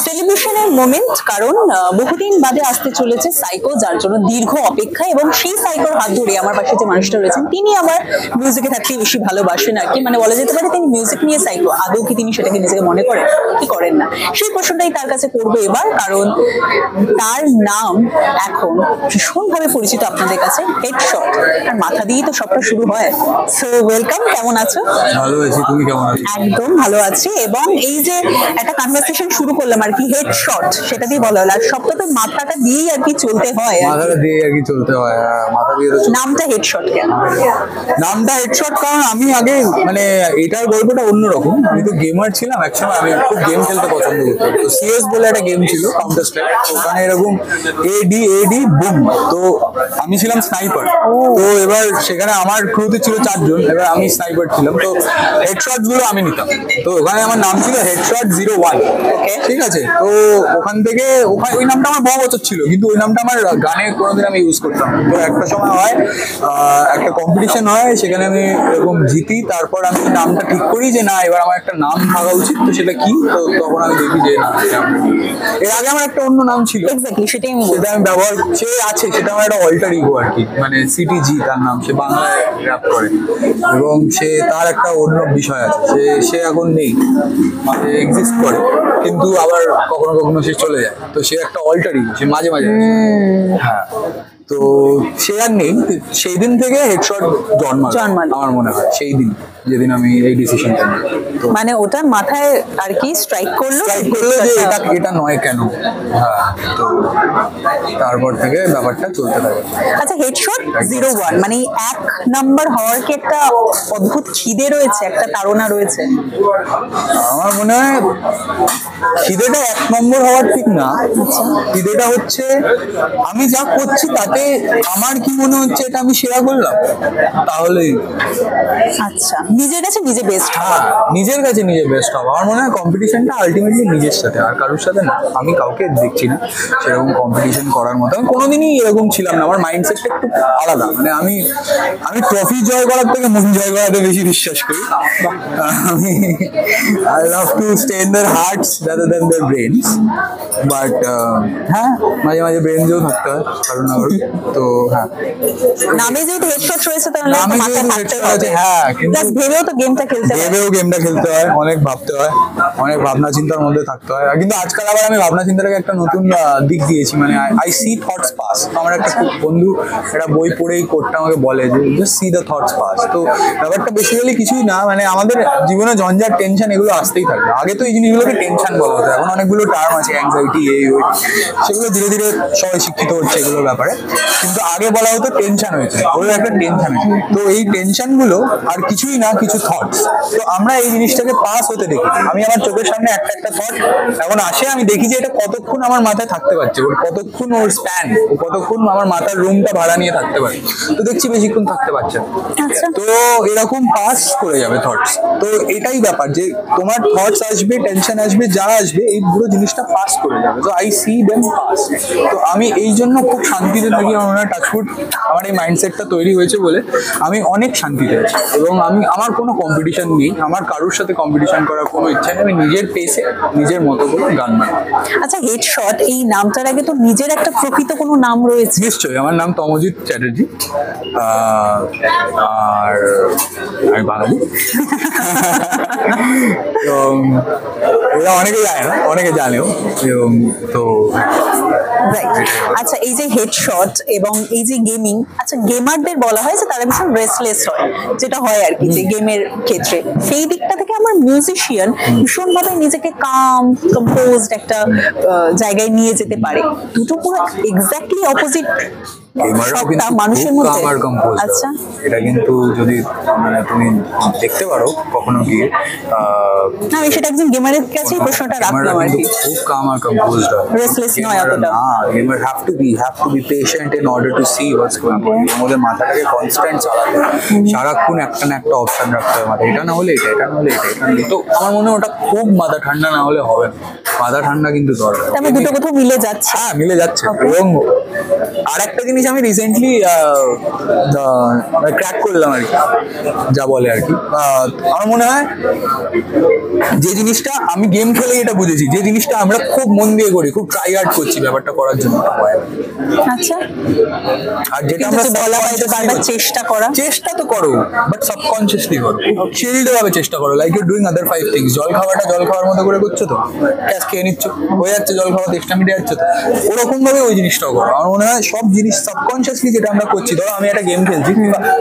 সেলিব্রেশনের moment, কারণ বহুদিন বাদে আসতে চলেছে সাইকো, যার জন্য দীর্ঘ অপেক্ষা। এবং সেই সাইকোর হাত ধরে আমার পাশে যে মানুষটা রয়েছেন, তিনি আমার মিউজিকে থাকতে বেশি ভালোবাসেন আর কি, মানে বলা যেতে পারে তিনি মিউজিক নিয়ে সাইকো। আদৌ কি তিনি সেটাকে নিজেকে মনে করেন কি করেন না, সেই প্রশ্নটাই তার কাছে করবো এবার, কারণ তার নাম এখন ভীষণভাবে পরিচিত আপনাদের কাছে, হেডশট। আর মাথা দিয়েই তো সবটা শুরু হয়। সো ওয়েলকাম, কেমন আছো? ভালো আছি, তুমি কেমন আছো? একদম ভালো আছি। এবং এই যে একটা কনভারসেশন শুরু করলাম আর কি, হেডশট, সেটা দিয়ে বলা হলো, আর সবটা তো মাথাটা দিয়েই আর কি চলতে হয়, মাথাটা দিয়ে আর কি চলতে হয়। মাথা দিয়ে তো নামটা হেডশট কেন? নামটা হেডশট কারণ আমি আগে মানে এটার গল্পটা অন্যরকম। আমি তো গেমার ছিলাম একসময়, আমি খুব গেম খেলতে পছন্দ করতাম। তো সিএস বলে একটা গেম ছিল, কাউন্টার স্ট্রাইক, ওখানে এরকম এডি এডি বুম, তো আমি ছিলাম স্নাইপার। তো এবার সেখানে আমার ক্রুতে ছিল 4 জন, এবার আমি স্নাইপার ছিলাম। তো হেডশট গুলো আমি নিতাম, তো ওখানে আমার নাম ছিল হেডশট 01। ঠিক আছে, তো ওখান থেকে ওই নামটা আমার বহু বছর ছিল, কিন্তু ওই নামটা আমার গানে কোনোদিন আমি ইউজ করতাম। তো একটা সময় হয়, একটা কম্পিটিশন হয়, সেখানে আমি এরকম জিতি। তারপর আমি নামটা ঠিক করি যে না, এবার আমার একটা নাম থাকা উচিত। তো সেটা কি, তো তখন আমি দেখি যে না, এর আগে আমার একটা অন্য নাম ছিল, সেটা আমি ব্যবহার সে আছে, সেটা আমার একটা অল্টার ইগো আর কি, মানে সিটিজি তার নাম, সে বাংলায় র্যাপ করে এবং সে তার একটা অন্য বিষয় আছে, সে এখন নেই, মানে এক্সিস্ট করে, কিন্তু আবার কখনো কখনো সে চলে যায়। তো সে একটা অল্টার ইগো, সে মাঝে মাঝে হ্যাঁ, তো সে আর নেই। সেই দিন থেকে হেডশট জন্মালো আমার মনে হয়, সেই দিন যেদিন আমি এই ডিসিশনটা নিই। মানে ওটা মাথায় আর কি স্ট্রাইক করলো যে এটা নয় কেন। হ্যাঁ, তো তারপর থেকে ব্যাপারটা চলতে থাকে। আচ্ছা, হেডশট 01 মানে 1 নাম্বার হওয়ার কি একটা অদ্ভুত খিদে রয়েছে, একটা তাড়না রয়েছে? আমার মনে হয় খিদেটা 1 নম্বর হওয়ার ঠিক না। খিদেটা হচ্ছে আমি যা করছি তাতে আমার কি মনে হচ্ছে এটা আমি শেয়ার করলাম, তাহলেই। আচ্ছা, নিজের কাছে নিজে বেস্ট। হ্যাঁ, নিজের কাছে নিজে বেস্ট হবে। আমার মনে হয় কম্পিটিশনটা আলটিমেটলি নিজের সাথে, আর কারোর সাথে না। আমি কাউকে দেখছি না সেরকম কম্পিটিশন করার মতো, আমি কোনোদিনই এরকম ছিলাম না। আমার মাইন্ডসেটটা একটু আলাদা, মানে আমি ট্রফি জয় করার থেকে মন জয় করাতে বেশি বিশ্বাস করি। আমি I love to stay in their hearts rather than their brains. But হ্যাঁ, মাঝে মাঝে ব্রেনজও থাকতে হয় কারণ আমার। তো হ্যাঁ, নামে যেহেতু হেডশট রয়েছে, তাহলে নামে যেহেতু হেডশট আছে, হ্যাঁ, কিন্তু ভেবেও তো গেমটা খেলতে হয়, অনেক ভাবতে হয়, অনেক ভাবনা চিন্তার মধ্যে থাকতে হয়। কিন্তু আজকাল আবার আমি ভাবনা চিন্তাটাকে একটা নতুন দিক দিয়েছি, মানে আই সি থটস পাস। আমার একটা বন্ধু একটা বই পড়েই কোটটা আমাকে বলে যে just see the thoughts pass. তো ব্যাপারটা বেসিক্যালি কিছুই না, মানে আমাদের জীবনে ঝঞ্ঝাট, টেনশন এগুলো আসতেই থাকবে। আগে তো এই জিনিসগুলোকে টেনশন বলা হতো, এখন অনেকগুলো টার্ম আছে, অ্যাংজাইটি, এই ওই, সেগুলো ধীরে ধীরে সবাই শিক্ষিত হচ্ছে এগুলোর ব্যাপারে। কিন্তু আগে বলা হতো টেনশন হয়েছে, ওগুলো একটা টেনশন হয়েছে। তো এই টেনশন গুলো আর কিছুই না, কিছু থটস। তো আমরা এই জিনিসটাকে পাস হতে দেখি। আমি আমার চোখের সামনে একটা একটা থট এখন আসে, আমি দেখি যে এটা কতক্ষণ আমার মাথায় থাকতে পারছে, ওর কতক্ষণ, ওর স্প্যান, কতক্ষণ আমার মাথার রুমটা ভাড়া নিয়ে থাকতে পারে। তো দেখছি বেশিক্ষণ থাকতে পারছে না। তো এরকম পাস করে যাবে থটস। তো এটাই ব্যাপার যে তোমার থটস আসবে, টেনশন আসবে, যা আসবে, এই পুরো জিনিসটা পাস করে যাবে। তো আই সি দেম পাস। তো আমি এই জন্য খুব শান্তিতে থাকি। আমার মনে হয় টাচউড আমার এই মাইন্ডসেটটা তৈরি হয়েছে বলে আমি অনেক শান্তিতে আছি। এবং আমার কোনো কম্পিটিশন নেই, আমার কারোর সাথে কম্পিটিশন করার কোনো ইচ্ছা নেই। আমি নিজের পেসে নিজের মতো করে গান বানাই। আচ্ছা, হেডশট এই নামটার আগে তো নিজের একটা প্রকৃত কোনো নাম রয়েছে? নিশ্চয়ই, আমার নাম তমজিৎ চ্যাটার্জি, আর আমি বাঙালি। অনেকে জানে না, অনেকে জানেও। এবং তো আচ্ছা, এই যে হেডশট এবং এই যে গেমিং, আচ্ছা গেমারদের বলা হয় যে তারা ভীষণ রেস্টলেস হয়, যেটা হয় আর কি যে গেমের ক্ষেত্রে। সেই দিকটা থেকে আমার মিউজিশিয়ান ভীষণ ভাবে নিজেকে কাম কম্পোজড একটা জায়গায় নিয়ে যেতে পারে। দুটো পুরো এক্স্যাক্টলি অপোজিট মানুষের মধ্যে। আচ্ছা, এটা কিন্তু যদি মানে তুমি দেখতে পারো কখনো গিয়ে, আমি সেটা একজন গেমারের কাছেই প্রশ্নটা রাখলাম আর কি। খুব কাম আর কম্পোজড, রেস্টলেস নয় অতটা। Gamer have to be patient in order to see what's going on. আমাদের মাথাটাকে কনস্ট্যান্ট চালাতে হয়, সারাক্ষণ একটা না একটা অপশন রাখতে হয় মাথায়, এটা না হলে এটা, এটা না হলে এটা, এটা না। তো আমার মনে হয় ওটা খুব মাথা ঠান্ডা না হলে হবে না। মাথা ঠান্ডা কিন্তু দরকার। দুটো কোথাও মিলে যাচ্ছে। হ্যাঁ, মিলে যাচ্ছে। এবং আর একটা জিনিস জিনিস আমি রিসেন্টলি ক্র্যাক করলাম আর কি, যা বলে আর কি। আমার মনে হয় যে জিনিসটা আমি গেম খেলে এটা বুঝেছি, যে জিনিসটা আমরা খুব মন দিয়ে করি, খুব ট্রাই হার্ড করছি ব্যাপারটা করার জন্য, আচ্ছা, আর যেটা আমরা বলা হয় বারবার চেষ্টা তো করো, বাট সাবকনসিয়াসলি করো, চিল্ড ভাবে চেষ্টা করো, like you doing other 5 things. জল খাওয়ার মতো করে করছো তো, গ্যাস খেয়ে নিচ্ছ, হয়ে যাচ্ছে জল খাওয়াতে এক্সট্রা মিটে যাচ্ছে তো, ওরকম ভাবে ওই জিনিসটাও করো। আমার মনে হয় সব জিনিস সাবকনসিয়াসলি যেটা আমরা করছি, ধরো আমি একটা গেম খেলছি,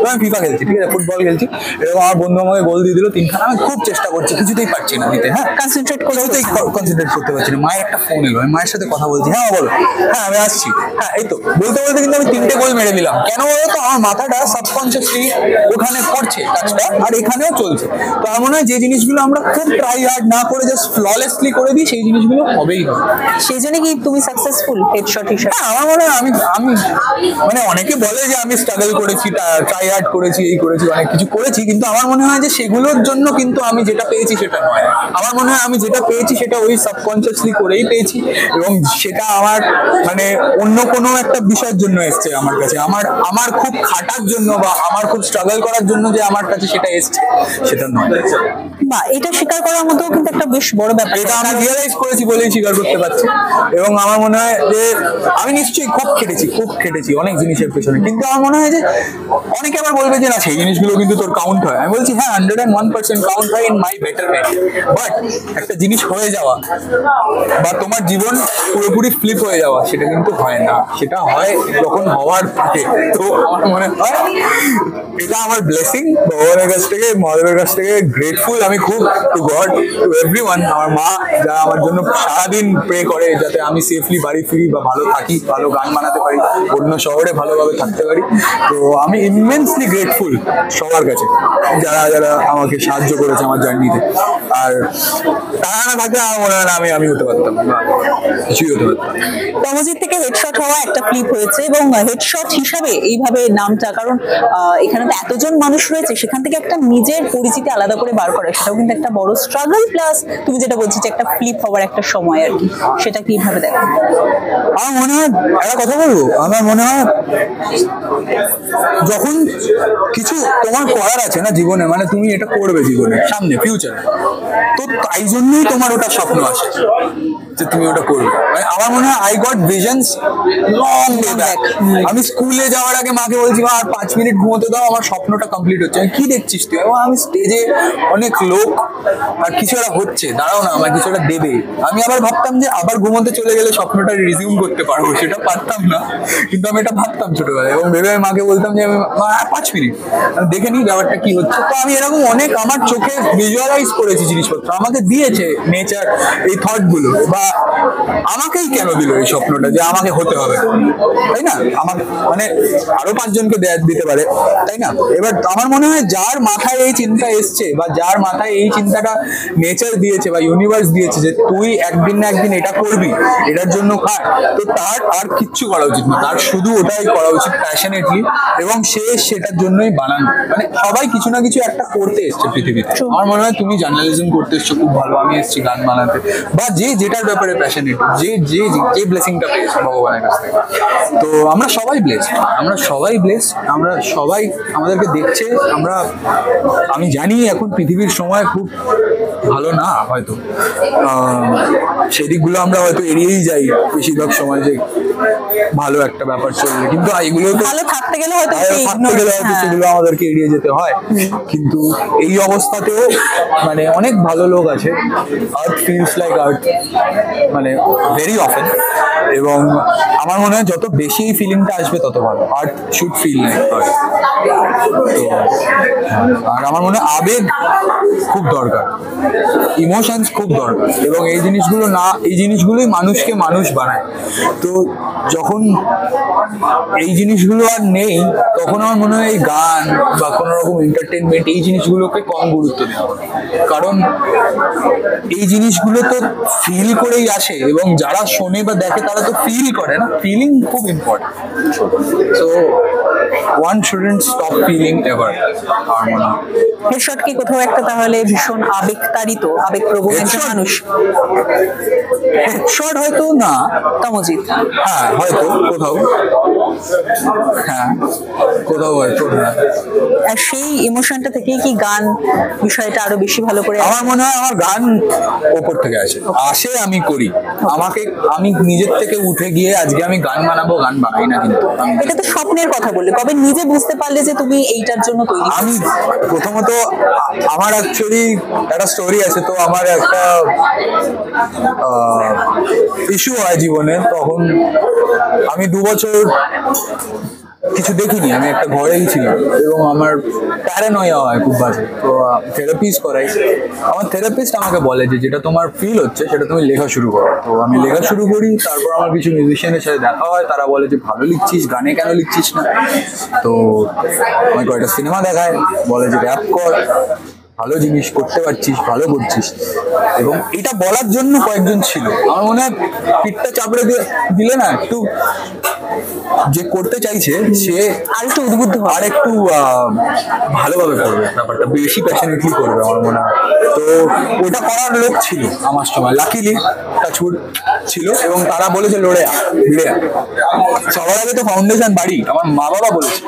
আমি ফিফা খেলছি, ঠিক আছে, ফুটবল খেলছি, এরকম আমার বন্ধু আমাকে গোল দিয়ে দিল 3খানা, আমি খুব চেষ্টা করছি, কিছুতেই পারছি না দিতে, হ্যাঁ কনসেন্ট্রেট করতে পারছি না। মায়ের একটা ফোন এলো, আমি মায়ের সাথে কথা বলছি, হ্যাঁ বলো, হ্যাঁ আমি আসছি, হ্যাঁ এই তো বলতে বলতে কিন্তু আমি 3টে গোল মেরে দিলাম। কেন বলো তো, আমার মাথাটা সাবকনসিয়াসলি ওখানে করছে কাজটা, আর এখানেও চলছে। তো আমার মনে হয় যে জিনিসগুলো আমরা খুব ট্রাই হার্ড না করে জাস্ট ফ্ললেসলি করে দিই, সেই জিনিসগুলো হবেই হবে। সেই জন্য কি তুমি সাকসেসফুল হেডশট হিসেবে? আমার মনে হয় আমি মানে অনেকে বলে যে আমি স্ট্রাগল করেছি, ট্রাই হার্ড করেছি, এই করেছি, অনেক কিছু করেছি, কিন্তু আমার মনে হয় যে সেগুলোর জন্য কিন্তু আমি যেটা পেয়েছি সেটা নয়। আমার মনে হয় আমি যেটা পেয়েছি সেটা ওই সাবকনসিয়াসলি করেই পেয়েছি, এবং সেটা আমার মানে অন্য কোনো একটা বিষয়ের জন্য এসছে আমার কাছে, আমার খুব খাটার জন্য বা আমার খুব স্ট্রাগল করার জন্য যে আমার কাছে সেটা এসছে সেটা নয়। বা এটা স্বীকার করার মতো কিন্তু একটা বেশ বড় ব্যাপার, এটা আমি রিয়েলাইজ করেছি বলেই স্বীকার করতে পারছি। এবং আমার মনে হয় যে আমি নিশ্চয়ই খুব খেটেছি অনেক জিনিসের পেছনে, কিন্তু আমার মনে হয় যে অনেকে আবার বলবে যে না সেই জিনিসগুলো কিন্তু তোর কাউন্ট হয়। আমি বলছি হ্যাঁ 101% কাউন্ট হয় ইন মাই বেটারমেন্ট, বাট একটা জিনিস হয়ে যাওয়া বা তোমার জীবন পুরোপুরি ফ্লিপ হয়ে যাওয়া সেটা কিন্তু হয় না, সেটা হয় যখন হওয়ার থাকে। তো আমার মনে হয় এটা আমার ব্লেসিং, ভগবানের কাছ থেকে, মহাদেবের কাছ থেকে গ্রেটফুল আমি খুব, টু গড, টু এভরিওয়ান। আমার মা যারা আমার জন্য সারাদিন প্রে করে যাতে আমি সেফলি বাড়ি ফিরি বা ভালো থাকি, ভালো গান বানাতে পারি, অন্য শহরে ভালোভাবে থাকতে পারি। তো আমি ইমেন্সলি গ্রেটফুল সবার কাছে যারা যারা আমাকে সাহায্য করেছে আমার জার্নিতে। আর তারা না থাকলে আমার মনে হয় না আমি হতে পারতাম না, কিছুই হতে পারতাম। তমজিৎ থেকে হেডশট হওয়া একটা ফ্লিপ হয়েছে, এবং হেডশট হিসাবে এইভাবে নামটা, কারণ এখানে তো এতজন মানুষ রয়েছে, সেখান থেকে একটা নিজের পরিচিতি আলাদা করে বার করা, সেটাও কিন্তু একটা বড় স্ট্রাগল, প্লাস তুমি যেটা বলছি যে একটা ফ্লিপ হওয়ার একটা সময় আর কি, সেটা কিভাবে দেখো? আমার মনে হয় একটা কথা বলবো, আমার মনে হয় যখন কিছু তোমার করার আছে না জীবনে, মানে তুমি এটা করবে জীবনে সামনে ফিউচারে, তো তাই জন্যই তোমার ওটা স্বপ্ন আসে যে তুমি ওটা করবে। মানে আমার মনে হয় I got visions long way back. আমি স্কুলে যাওয়ার আগে মাকে বলছি মা আর 5 মিনিট ঘুমোতে দাও, আমার স্বপ্নটা কমপ্লিট হচ্ছে। আমি কি দেখছিস তুই? আমি স্টেজে অনেক লোক আর কিছু একটা হচ্ছে, দাঁড়াও না আমার কিছু একটা দেবে। আমি আবার ভাবতাম যে আবার ঘুমোতে চলে গেলে স্বপ্নটা রিজিউম করতে পারবো, সেটা পারতাম না, কিন্তু আমি এটা ভাবতাম ছোটবেলায়, এবং ভেবে মাকে বলতাম যে আমি মা 5 মিনিট আমি দেখে নিই ব্যাপারটা কি হচ্ছে। তো আমি এরকম অনেক আমার চোখে ভিজুয়ালাইজ করেছি জিনিসপত্র, আমাকে দিয়েছে নেচার এই থট গুলো, বা আমাকেই কেন দিল এই স্বপ্নটা যে আমাকে হতে হবে, তাই না? আমার মানে আরো 5 জনকে দিতে পারে, তাই না? এবার আমার মনে হয় যার মাথায় এই চিন্তা এসছে, বা যার মাথায় এই চিন্তাটা নেচার দিয়েছে বা ইউনিভার্স দিয়েছে যে তুই একদিন না একদিন এটা করবি, এটার জন্য খাট, তো তার আর কিচ্ছু করা উচিত না, তার শুধু ওটাই করা উচিত প্যাশনেটলি, এবং সে সেটার জন্যই বানানো। মানে সবাই কিছু না কিছু একটা করতে এসছে পৃথিবীতে। আমার মনে হয় তুমি জার্নালিজম করতে এসছো, খুব ভালো, আমি এসেছি গান বানাতে, বা যে যেটার ব্যাপারে প্যাশনেট, যে যে যে ব্লেসিংটা পেয়েছে ভগবানের কাছ থেকে। তো আমরা সবাই ব্লেসড, আমরা সবাই আমাদেরকে দেখছে। আমি জানি এখন পৃথিবীর সময় খুব ভালো না, হয়তো সেই দিকগুলো আমরা হয়তো এড়িয়েই যাই বেশিরভাগ সময়, যে ভালো একটা ব্যাপার চললে, কিন্তু এগুলো ভালো থাকতে গেলে হয়তো সেগুলো আমাদেরকে এড়িয়ে যেতে হয়। কিন্তু এই অবস্থাতেও মানে অনেক ভালো লোক আছে, আর্থ ফিলস লাইক আর্থ, মানে ভেরি অফেন। এবং আমার মনে হয় যত বেশি এই ফিলিংটা আসবে তত ভালো, আর্থ শুড ফিল লাইক আর্থ। আর আমার মনে হয় আবেগ খুব দরকার, ইমোশনস খুব দরকার, এবং এই জিনিসগুলোই মানুষকে মানুষ বানায়। তো যখন এই জিনিসগুলো আর নেই, তখন আমার মনে হয় এই গান বা কোনো রকম এন্টারটেনমেন্ট এই জিনিসগুলোকে কম গুরুত্ব দেওয়া, কারণ এই জিনিসগুলো তো ফিল করেই আসে, এবং যারা শোনে বা দেখে তারা তো ফিল করে না, ফিলিং খুব important. So one shouldn't stop feeling ever, আমার মনে হয়। হেডশট কি কোথাও একটা তাহলে ভীষণ আবেগতাড়িত, আবেগপ্রবণ একজন মানুষ? হেডশট হয়তো না, তমজিৎ হ্যাঁ হয়তো কোথাও, হ্যাঁ কোথাও হয়তো, হ্যাঁ। আর সেই ইমোশনটা থেকেই কি গান বিষয়টা আরো বেশি ভালো করে আমার মনে হয় আমার গান ওপর থেকে আসে, আমি করি, আমি নিজের থেকে উঠে গিয়ে আজকে আমি গান বানাবো, গান বানাই না। কিন্তু এটা তো স্বপ্নের কথা বললে, কবে নিজে বুঝতে পারলে যে তুমি এইটার জন্য তৈরি? আমি প্রথমত আমার অ্যাকচুয়ালি একটা স্টোরি আছে। তো আমার একটা ইস্যু হয় জীবনে, তখন আমি 2 বছর কিছু দেখিনি, আমি একটা ঘরেই ছিলাম এবং আমার প্যারানয়া হয় খুব বাজে। তো থেরাপিস্ট করাই, আমার থেরাপিস্ট আমাকে বলে যে যেটা তোমার ফিল হচ্ছে সেটা তুমি লেখা শুরু করো। তো আমি লেখা শুরু করি, তারপর আমার কিছু মিউজিশিয়ানের সাথে দেখা হয়, তারা বলে যে ভালো লিখছিস, গানে কেন লিখছিস না? তো আমি কয়েকটা সিনেমা দেখায়, বলে যে র্যাপ কর, ভালো জিনিস করতে পারছিস, ভালো করছিস। এবং এটা বলার জন্য কয়েকজন ছিল, আমার মনে হয় পিঠটা চাপড়ে দিলে না একটু, যে করতে চাইছে সে আর একটু উদ্বুদ্ধ হবে, আর একটু ভালোভাবে করবে, ব্যাপারটা বেশি প্যাশনেটলি করবে আমার মনে হয়। তো ওটা করার লোক ছিল আমার সময়, লাকিলি টাচউড ছিল, এবং তারা বলেছে লড়ে সবার আগে তো ফাউন্ডেশন বাড়ি, আমার মা বাবা বলেছে।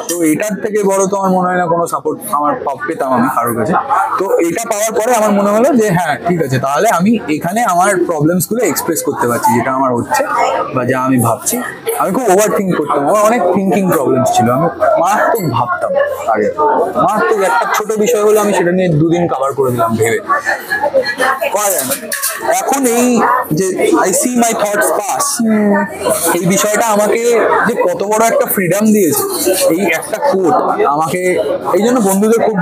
তো এটার থেকে বড় তো আমার মনে হয় না কোনো সাপোর্ট আমার পেতাম আমি কারোর কাছে। তো এটা পাওয়ার পরে আমার মনে হলো যে হ্যাঁ ঠিক আছে, তাহলে আমি এখানে আমার প্রবলেমস গুলো এক্সপ্রেস করতে পারছি, যেটা আমার হচ্ছে বা যা আমি ভাবছি। আমি খুব ওভার থিঙ্ক করতাম, আমার অনেক থিঙ্কিং প্রবলেমস ছিল, আমি মারাত্মক ভাবতাম আগে, মারাত্মক একটা ছোট বিষয় হলো আমি সেটা নিয়ে 2 দিন কভার করে দিলাম ভেবে, করা যায় না। এখন এই যে I see my thoughts pass, এই বিষয়টা আমাকে যে কত বড় একটা ফ্রিডম দিয়েছে, এই একটা কোট আমাকে, এই জন্য বন্ধুদের খুব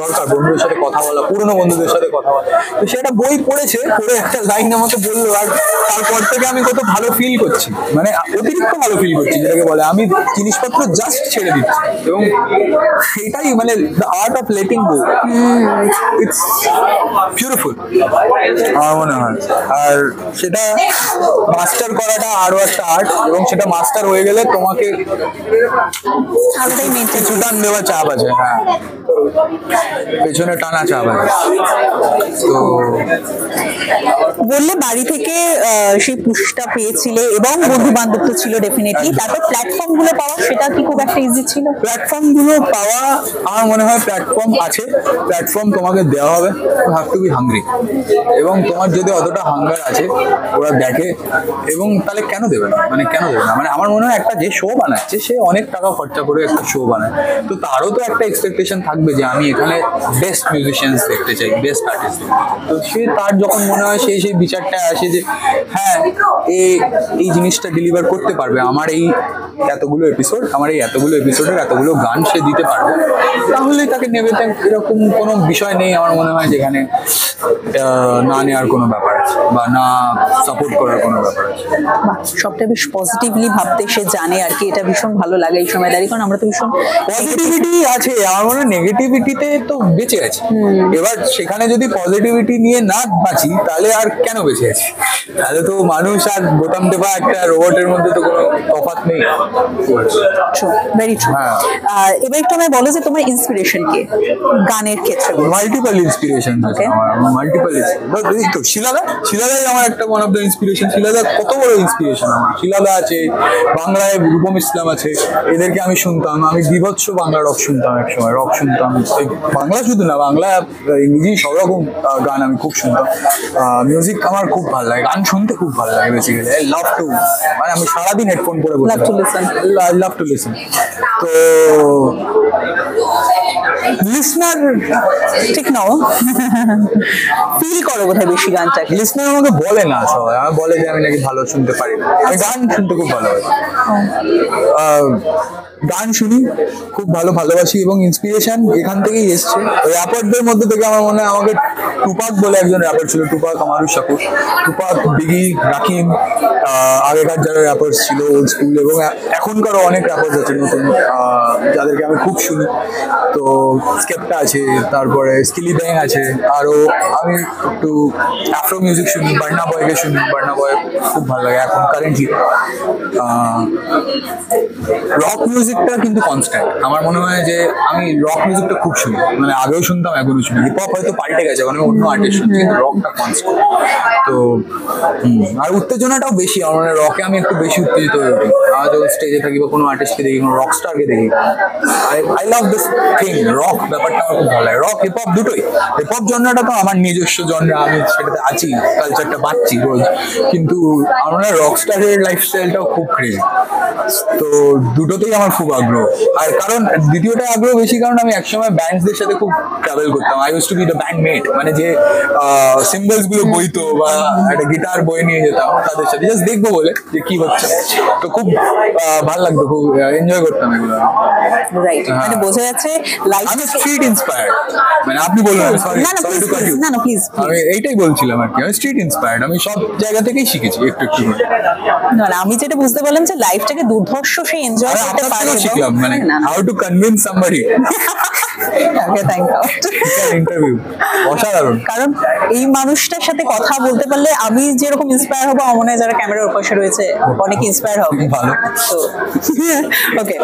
দরকার, বন্ধুদের সাথে কথা বলা, পুরনো বন্ধুদের সাথে কথা বলা। তো সেটা বই পড়েছে, পড়ে একটা লাইন আমাকে বললো, আর তারপর থেকে আমি কত ভালো ফিল করছি, মানে অতিরিক্ত ভালো ফিল করছি, যেটাকে বলে আমি জিনিসপত্র জাস্ট ছেড়ে দিচ্ছি। এবং সেটাই মানে the art of letting go, it's beautiful আমার মনে হয়। আর সেটা মাস্টার করাটা আরো একটা আর্ট, এবং সেটা মাস্টার হয়ে গেলে তোমাকে কিছু টান দেওয়া চাপ আছে, হ্যাঁ পেছনে টানা চাপ আছে। তো বললে বাড়ি থেকে সেই পুশটা পেয়েছিলে এবং বন্ধু বান্ধব তো ছিল ডেফিনেটলি, তারপর প্ল্যাটফর্ম গুলো পাওয়া সেটা কি খুব একটা ইজি ছিল? প্ল্যাটফর্ম গুলো পাওয়া, আমার মনে হয় প্ল্যাটফর্ম আছে, প্ল্যাটফর্ম তোমাকে দেওয়া হবে, you have to be hungry. এবং তোমার যদি অতটা হাঙ্গার আছে, ওরা দেখে, এবং তাহলে কেন দেবে না, মানে কেন দেবে না, মানে আমার মনে হয় একটা যে শো বানাচ্ছে সে অনেক টাকা খরচা করে একটা শো বানায়, তো তারও তো একটা এক্সপেকটেশন থাকবে যে আমি এখানে বেস্ট মিউজিশিয়ানস দেখতে চাই, বেস্ট আর্টিস্ট। তো সে তার যখন মনে হয় সেই বিচারটা আসে যে হ্যাঁ এই জিনিসটা ডেলিভার করতে পারবে, আমার এই এতগুলো এপিসোডের এতগুলো গান সে দিতে পারবে, তাহলেই তাকে নেবে। এরকম কোনো বিষয় নেই আমার মনে হয় যেখানে না নেওয়ার কোনো ব্যাপার আছে বা না সাপোর্ট করার কোনো ব্যাপার আছে। সবটা বেশ পজিটিভলি ভাবতে সে জানে আর কি, এটা ভীষণ ভালো লাগে এই সময় দাঁড়িয়ে, কারণ আমরা তো ভীষণ পজিটিভিটি আছে, আমার মনে হয় নেগেটিভিটিতে তো বেঁচে আছি। এবার সেখানে যদি পজিটিভিটি নিয়ে না বাঁচি তাহলে আর কেন বেঁচে আছি? তাহলে তো মানুষ আর বোতাম টেপা একটা রোবটের মধ্যে তো কোনো তফাৎ নেই। Very true. এবার একটু আমায় বলো যে তোমার ইন্সপিরেশন কে গানের ক্ষেত্রে? মাল্টিপল ইন্সপিরেশন আছে আমার, মাল্টিপল। তো শিলাদাই আমার একটা ওয়ান অফ দ্য ইন্সপিরেশন। শিলাদা কত বড় ইন্সপিরেশন আমার। শিলাদা আছে, বাংলায় রূপম ইসলাম আছে, এদেরকে আমি শুনতাম। আমি বিভৎস বাংলা রক শুনতাম, এক সময় রক শুনতাম, বাংলা শুধু না, বাংলা ইংরেজি সব রকম গান আমি খুব শুনতাম। মিউজিক আমার খুব ভালো লাগে, গান শুনতে খুব ভালো লাগে বেসিক্যালি। আই লাভ টু, মানে আমি সারাদিন হেডফোন পরে বসে আই লাভ টু লিসেন। তো লিসনার ঠিক নাও ফিল করো বোধহয় বেশি গানটাকে। লিসনার আমাকে বলে না সবাই, আমার বলে যে আমি নাকি ভালো শুনতে পারি না। আমি গান শুনতে খুব ভালো হয়, গান শুনি খুব ভালোবাসি, এবং ইন্সপিরেশন এখান থেকেই এসছে। র্যাপারদের মধ্যে থেকে আমার মনে হয় আমাকে টুপাক বলে একজন র্যাপার ছিল, টুপাক আমারু শাকুর। টুপাক বিগি, রাকিম, আগেকার যারা র্যাপার্স ছিল ওল্ড স্কুল, এবং এখনকারও অনেক র্যাপার্স আছে নতুন যাদেরকে আমি খুব শুনি। তো স্কেপটা আছে, তারপরে স্কিলি ব্যাং আছে, আরও আমি একটু আফ্রো মিউজিক শুনি, বার্না বয়কে শুনি। বার্না বয় খুব ভালো লাগে এখন কারেন্টলি। রক মিউজিকটা কিন্তু কনস্ট্যান্ট। আমার মনে হয় যে আমি রক মিউজিকটা খুব শুনি, মানে আগেও শুনতাম এখনো শুনি। হিপ হপ হয়তো পাল্টে গেছে, মানে অন্য আর্টিস্ট শুনছি, কিন্তু রকটা কনস্ট্যান্ট। তো আর উত্তেজনাটাও বেশি আমার, মানে রকে আমি একটু বেশি উত্তেজিত হয়ে উঠি। আমি যখন স্টেজে থাকি বা কোনো আর্টিস্টকে দেখি, কোনো রক স্টারকে দেখি, I love this thing. Rock ব্যাপারটা আমার খুব ভালো লাগে। রক হিপ হপ দুটোই। হিপ হপ জনরাটা তো আমার নিজস্ব জনরা, আমি সেটাতে আছি, কালচারটা পাচ্ছি রোজ, কিন্তু আমার রক স্টারের লাইফস্টাইলটাও খুব ক্রেজি। তো দুটোতেই আমার খুব আগ্রহ। আর কারণ দ্বিতীয়টা আগ্রহ বেশি, কারণ আমি একসময় ব্যান্ডসদের সাথে খুব ট্রাভেল করতাম। I use to be the band mate, মানে যে সিম্বলস গুলো বইতো বা একটা গিটার বই নিয়ে যেতাম তাদের সাথে, জাস্ট দেখবো বলে যে কি হচ্ছে। তো খুব ভালো লাগতো, খুব এনজয় করতাম এগুলো। রাইট, মানে বোঝা যাচ্ছে লাইফ আমি স্ট্রিট ইন্সপায়ার্ড। মানে আপনি বলুন, sorry sorry to cut you. না না প্লিজ, আমি এইটাই বলছিলাম আর কি, আমি স্ট্রিট ইন্সপায়ার্ড। আমি সব জায়গা থেকেই শিখেছি একটু একটু করে। না আমি যেটা বুঝতে পারলাম যে লাইফটাকে দুর্ধর্ষ সে এনজয় করতে আপনার পারে। থেকেও শিখলাম, মানে how to convince somebody. Okay, thank you. Interview অসাধারণ। কারণ এই মানুষটার সাথে কথা বলতে পারলে আমি যেরকম ইন্সপায়ার হবো, আমার মনে হয় যারা ক্যামেরার পাশে রয়েছে অনেক ইন্সপায়ার হবে। ভালো। তো ওকে,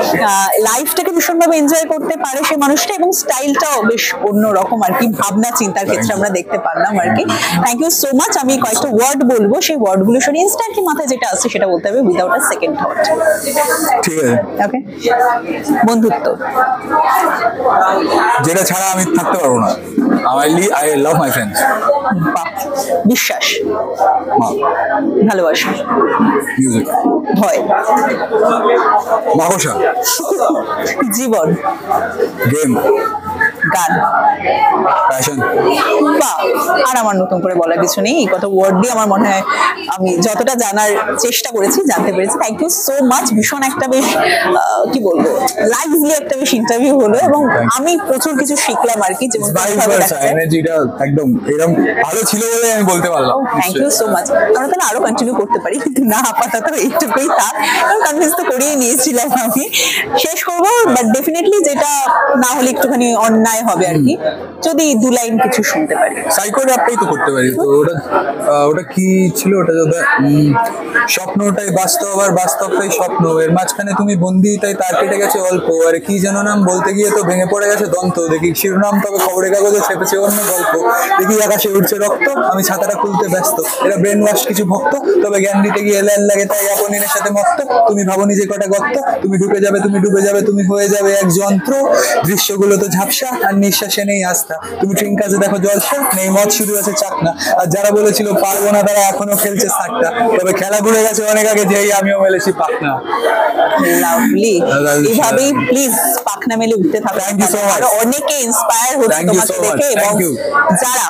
লাইফটাকে ভীষণভাবে এনজয় করতে পারে সেই মানুষটা, এবং স্টাইলটাও বেশ অন্যরকম আর কি, ভাবনা চিন্তার ক্ষেত্রে আমরা দেখতে পারলাম আর কি। Thank you so much. আমি কয়েকটা ওয়ার্ড বলবো, সেই ওয়ার্ডগুলো শুনে ইনস্ট্যান্টলি মাথায় যেটা আসছে সেটা বলতে হবে উইদাউট আ সেকেন্ড থট। ঠিক আছে। ওকে, বন্ধুত্ব, যেটা ছাড়া আমি থাকতে পারবো না। I love my friends. বিশ্বাস, মা, ভালোবাসা, মিউজিক, ভয়, মাকড়সা, জীবন, গেম, গান, প্যাশন। বা আর আমার নতুন করে বলার কিছু নেই। এই কথা ওয়ার্ড দিয়ে আমার মনে হয় আমি যতটা জানার চেষ্টা করেছি জানতে পেরেছি। Thank you so much. ভীষণ একটা বেশ কি বলবো, লাইভলি একটা বেশ ইন্টারভিউ হলো, এবং আমি প্রচুর কিছু শিখলাম আর কি। যেমন এনার্জিটা একদম এরকম ভালো ছিল বলে আমি বলতে পারলাম। Thank you so much. আমরা তাহলে আরো কন্টিনিউ করতে পারি, কিন্তু না, আপাতত এইটুকুই থাক। কনভিন্স তো করিয়ে নিয়েছিলাম আমি। শেষ করবো, বাট ডেফিনেটলি যেটা না হলে একটুখানি অন্যায় হবে আর কি, যদি দু লাইন কিছু শুনতে পারি। সাইকো র্যাপটাই তো করতে পারি। তো ওটা কি ছিল, ওটা যদি স্বপ্নটাই বাস্তব আর বাস্তবটাই স্বপ্ন, এর মাঝখানে তুমি বন্দি, তাই তার কেটে গেছে অল্প, আর কি যেন নাম বলতে গিয়ে তো ভেঙে পড়ে গেছে দন্ত, দেখি শিরোনাম তবে খবরের কাগজে ছেপেছে অন্য গল্প, দেখি আকাশে উঠছে রক্ত, আমি ছাতাটা খুলতে ব্যস্ত, এরা ব্রেন ওয়াশ কিছু ভক্ত, তবে জ্ঞান দিতে গিয়ে ল্যান লাগে তাই আপনের সাথে মত্ত, তুমি ভাবো নিজে কটা গর্ত, তুমি ঢুকে যাবে, তুমি ডুবে যাবে, তুমি হয়ে যাবে এক যন্ত্র, দৃশ্যগুলো তো ঝাপসা আর নিঃশ্বাসে নেই আস্থা, তুমি ট্রিং কাজে দেখো জলসা, নেই মদ শুধু আছে চাকনা, আর যারা বলেছিল পারবো না তারা এখনো খেলছে সাকটা, তবে খেলা ঘুরে গেছে অনেক আগে, যেই আমিও মেলেছি পাকনা। লাভলি, এইভাবেই প্লিজ পাখনা মেলে উঠতে থাকো। আর অনেকে ইন্সপায়ার হচ্ছে তোমাকে দেখে, এবং যারা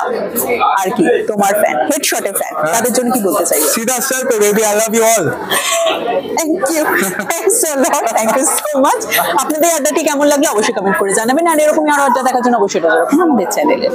আর কি তোমার ফ্যান, হেডশটের ফ্যান, তাদের জন্য কি বলতে চাই? সিধা স্যার তো baby, I love you all. Thank you, thanks a lot, thank you so much. আপনাদের আড্ডাটি কেমন লাগলো অবশ্যই কমেন্ট করে জানাবেন, আর এরকমই আরো আড্ডা দেখার জন্য অবশ্যই আমাদের চ্যানেলে